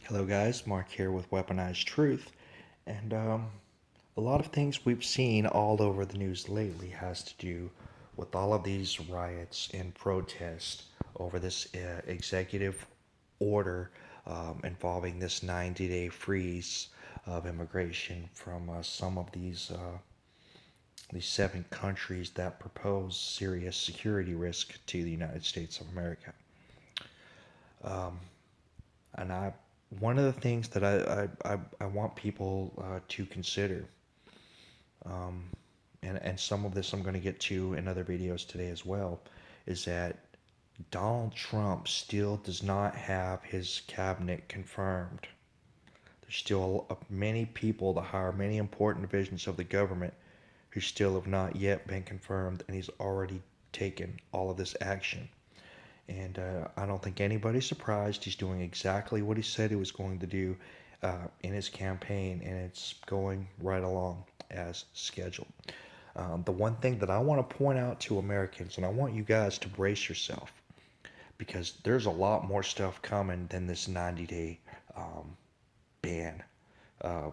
Hello, guys. Mark here with Weaponized Truth. And a lot of things we've seen all over the news lately has to do with all of these riots and protests over this executive order involving this 90-day freeze of immigration from some of these seven countries that propose serious security risk to the United States of America. And one of the things that I want people to consider, and some of this I'm going to get to in other videos today as well, is that Donald Trump still does not have his cabinet confirmed. There's still many people that hire many important divisions of the government who still have not yet been confirmed, and he's already taken all of this action. And I don't think anybody's surprised. He's doing exactly what he said he was going to do in his campaign, and it's going right along as scheduled. The one thing that I want to point out to Americans, and I want you guys to brace yourself, because there's a lot more stuff coming than this 90-day ban, uh,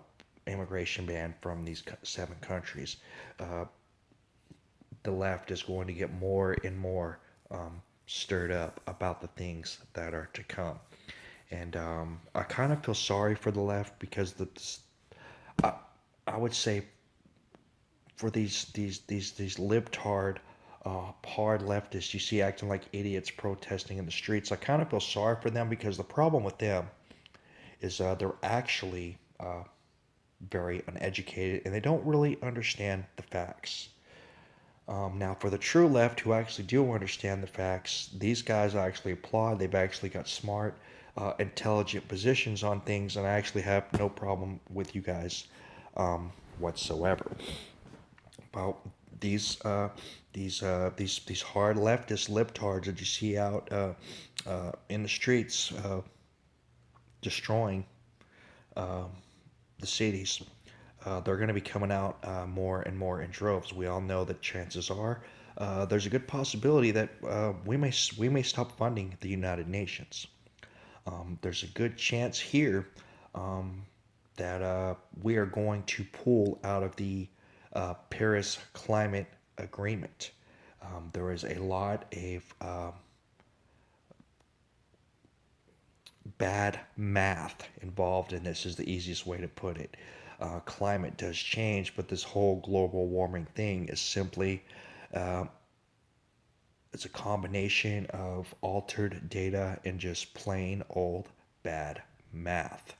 immigration ban from these seven countries. Uh, the left is going to get more and more stirred up about the things that are to come. And I kind of feel sorry for the left because I, I would say for these libtard, hard leftists you see acting like idiots protesting in the streets, I kind of feel sorry for them because the problem with them is they're actually very uneducated and they don't really understand the facts. Now, for the true left who actually do understand the facts, these guys I actually applaud. They've actually got smart, intelligent positions on things, and I actually have no problem with you guys whatsoever. About these hard leftist libtards that you see out in the streets destroying the cities. They're going to be coming out more and more in droves. We all know that chances are there's a good possibility that we may stop funding the United Nations. There's a good chance here that we are going to pull out of the Paris Climate Agreement. There is a lot of bad math involved in this, is the easiest way to put it. Climate does change, but this whole global warming thing is simply uh, it's a combination of altered data and just plain old bad math.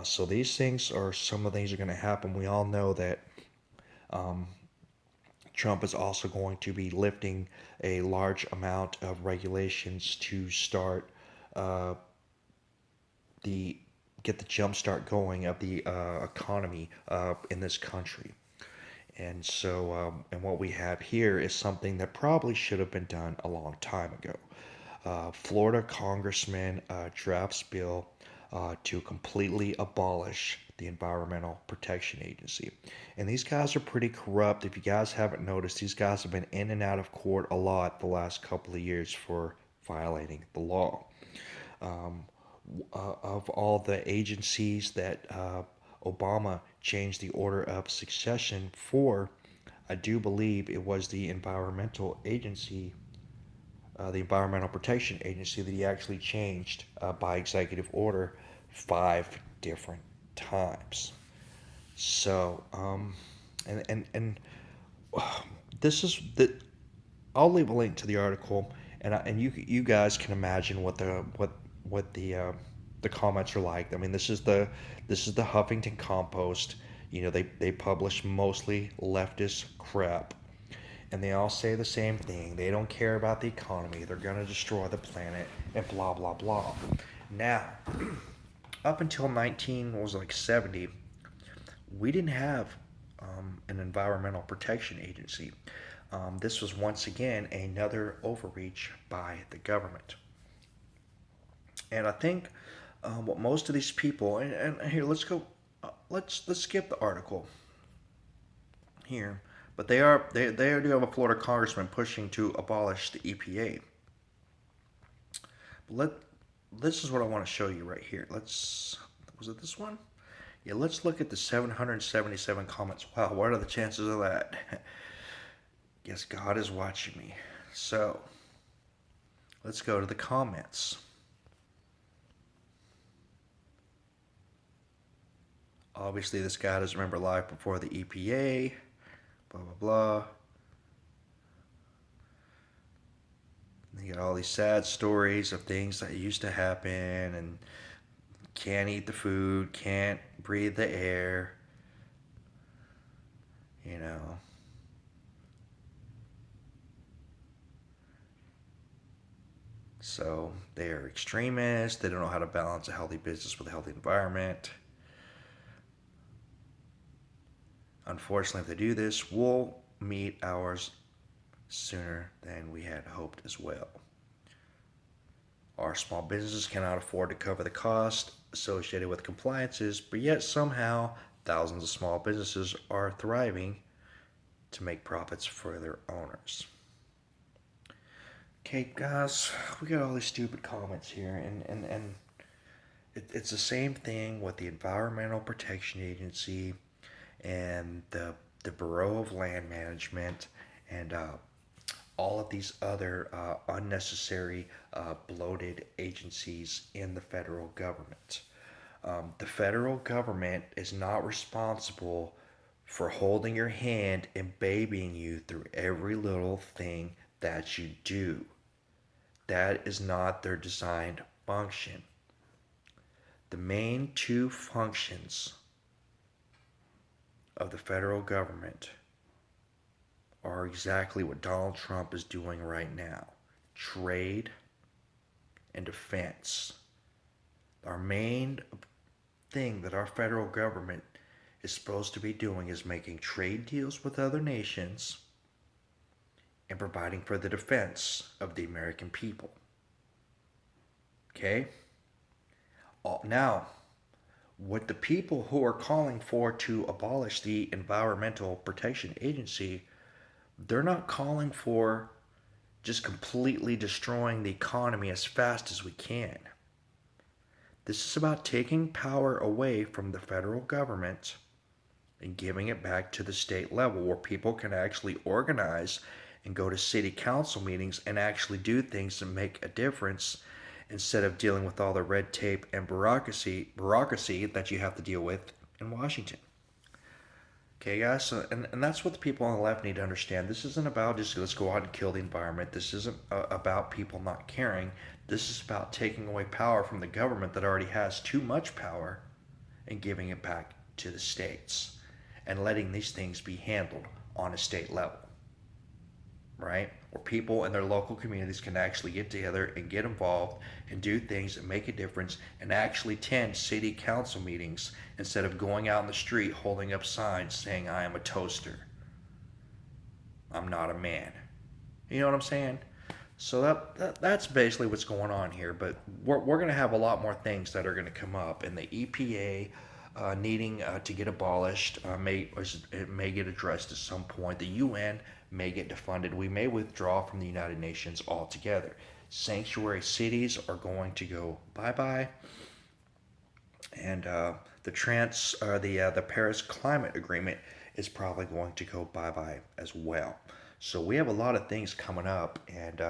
So these things are some of the things that are going to happen. We all know that Trump is also going to be lifting a large amount of regulations to start uh, the get the jump start going of the economy in this country. And so, and what we have here is something that probably should have been done a long time ago. Florida Congressman drafts bill to completely abolish the Environmental Protection Agency. And these guys are pretty corrupt. If you guys haven't noticed, these guys have been in and out of court a lot the last couple of years for violating the law. Of all the agencies that Obama changed the order of succession for, I do believe it was the Environmental Protection Agency that he actually changed by executive order 5 different times. So, and this is the. I'll leave a link to the article, and you guys can imagine what the comments are like. I mean, this is the Huffington Compost. You know, they publish mostly leftist crap, and they all say the same thing. They don't care about the economy. They're gonna destroy the planet and blah blah blah. Now, up until 19 what was it, like 70, we didn't have an environmental protection agency. This was once again another overreach by the government. And I think what most of these people and here let's go let's skip the article here, but they do have a Florida congressman pushing to abolish the EPA. But this is what I want to show you right here. Was it this one? Yeah, let's look at the 777 comments. Wow, what are the chances of that? Guess God is watching me. So, let's go to the comments. Obviously, this guy doesn't remember life before the EPA. Blah, blah, blah. You got all these sad stories of things that used to happen, and can't eat the food, can't breathe the air, you know. So they are extremists. They don't know how to balance a healthy business with a healthy environment. Unfortunately, if they do this, we'll meet ours sooner than we had hoped as well. Our small businesses cannot afford to cover the cost associated with compliances, but yet somehow thousands of small businesses are thriving to make profits for their owners. Okay, guys, we got all these stupid comments here, and it's the same thing with the Environmental Protection Agency and the Bureau of Land Management and all of these other unnecessary bloated agencies in the federal government. The federal government is not responsible for holding your hand and babying you through every little thing that you do. That is not their designed function. The main two functions of the federal government are exactly what Donald Trump is doing right now: trade and defense. Our main thing that our federal government is supposed to be doing is making trade deals with other nations and providing for the defense of the American people. Okay? Now, what the people who are calling for to abolish the Environmental Protection Agency, they're not calling for just completely destroying the economy as fast as we can. This is about taking power away from the federal government and giving it back to the state level where people can actually organize and go to city council meetings and actually do things that make a difference instead of dealing with all the red tape and bureaucracy that you have to deal with in Washington. Okay, guys, so, and that's what the people on the left need to understand. This isn't about just let's go out and kill the environment. This isn't about people not caring. This is about taking away power from the government that already has too much power and giving it back to the states and letting these things be handled on a state level, right? Where people in their local communities can actually get together and get involved and do things and make a difference and actually attend city council meetings instead of going out in the street holding up signs saying, I am a toaster. I'm not a man. You know what I'm saying? So that's basically what's going on here. But we're going to have a lot more things that are going to come up. And the EPA needing to get abolished it may get addressed at some point. The UN may get defunded. We may withdraw from the United Nations altogether. Sanctuary cities are going to go bye-bye. And the Paris Climate Agreement is probably going to go bye-bye as well. So we have a lot of things coming up, and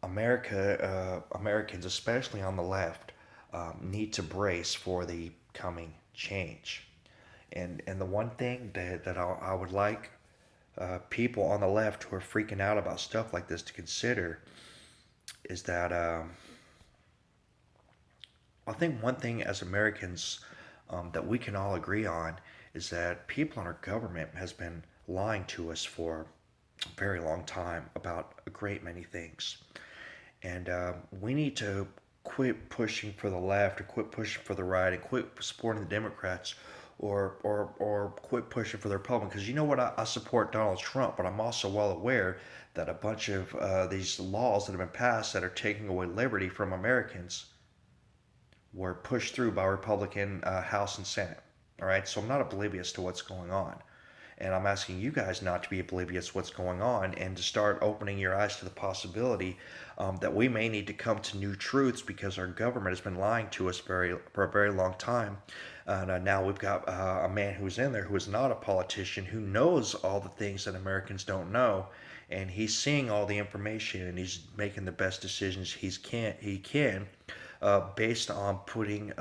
Americans, especially on the left, need to brace for the coming change. And the one thing that I would like people on the left who are freaking out about stuff like this to consider is that I think one thing as Americans that we can all agree on is that people in our government has been lying to us for a very long time about a great many things. And we need to quit pushing for the left or quit pushing for the right and quit supporting the Democrats or quit pushing for the Republicans. Because you know what? I support Donald Trump, but I'm also well aware that a bunch of these laws that have been passed that are taking away liberty from Americans were pushed through by Republican House and Senate. All right, so I'm not oblivious to what's going on. And I'm asking you guys not to be oblivious to what's going on and to start opening your eyes to the possibility that we may need to come to new truths because our government has been lying to us for a very long time. And now we've got a man who's in there who is not a politician, who knows all the things that Americans don't know, and he's seeing all the information and he's making the best decisions he can based on putting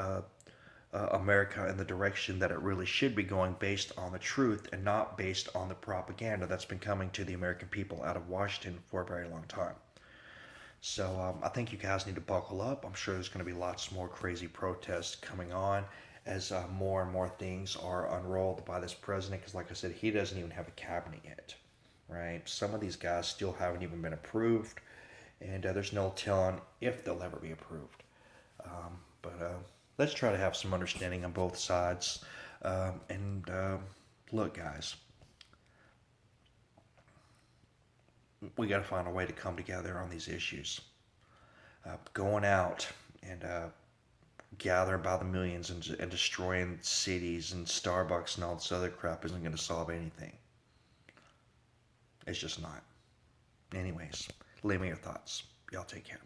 America in the direction that it really should be going, based on the truth and not based on the propaganda that's been coming to the American people out of Washington for a very long time. So I think you guys need to buckle up. I'm sure there's going to be lots more crazy protests coming on as more and more things are unrolled by this president. Because, like I said, he doesn't even have a cabinet yet, right? Some of these guys still haven't even been approved, and there's no telling if they'll ever be approved. But let's try to have some understanding on both sides. And look, guys, we got to find a way to come together on these issues. Going out and gathering by the millions and destroying cities and Starbucks and all this other crap isn't going to solve anything. It's just not. Anyways, leave me your thoughts. Y'all take care.